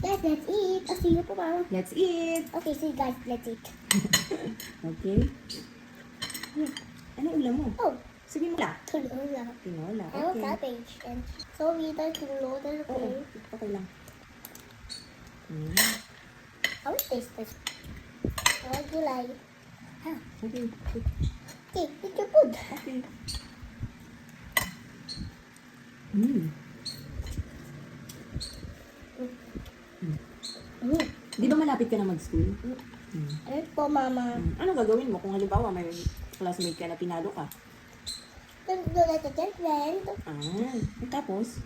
Guys, let's eat. I'll see you tomorrow. Let's eat. Okay, see you guys, let's eat. Okay. Ano ulam mo? Oh, Sabihin mo lang. tinola. Tinola. I want Okay. cabbage. And so we don't tinola. Oo. Okay lang. I will taste this. How do you like? Okay. Okay, eat your food. Okay. Di ba malapit ka na mag-school? Ano po, Mama? Ano gagawin mo kung halimbawa may classmate ka na pinalo ka? Don't do that again, friend. Tapos?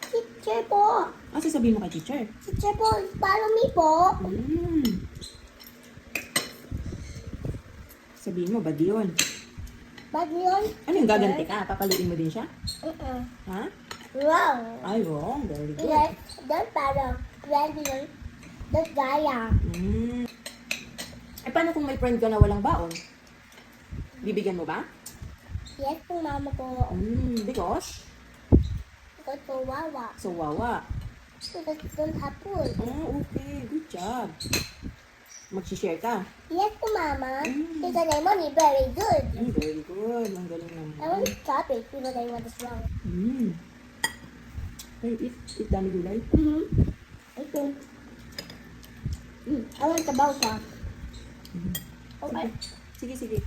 Teacher po. Sasabihin mo kay teacher? Teacher po, follow me po. Sabihin mo, bad yun. Bag yun? Ano yung gaganti ka? Papaluin mo din siya? Ha? Wrong. Ay, wrong. Very good. Yes, don't follow. Friend yun. Don't gaya. Paano kung may friend ka na walang baon? Bibigyan mo ba? Yes po, Mama po. Because? Because po, wawa. So, wawa. Because don't have food. Okay. Good job. Mag-share ka. Yes po, Mama. Because my money very good. Very good. Ang galing I naman. want to chop it because I want to wrong. Hey, eat dami gulay. Okay. I want the bawsa. Okay. Sige, sige.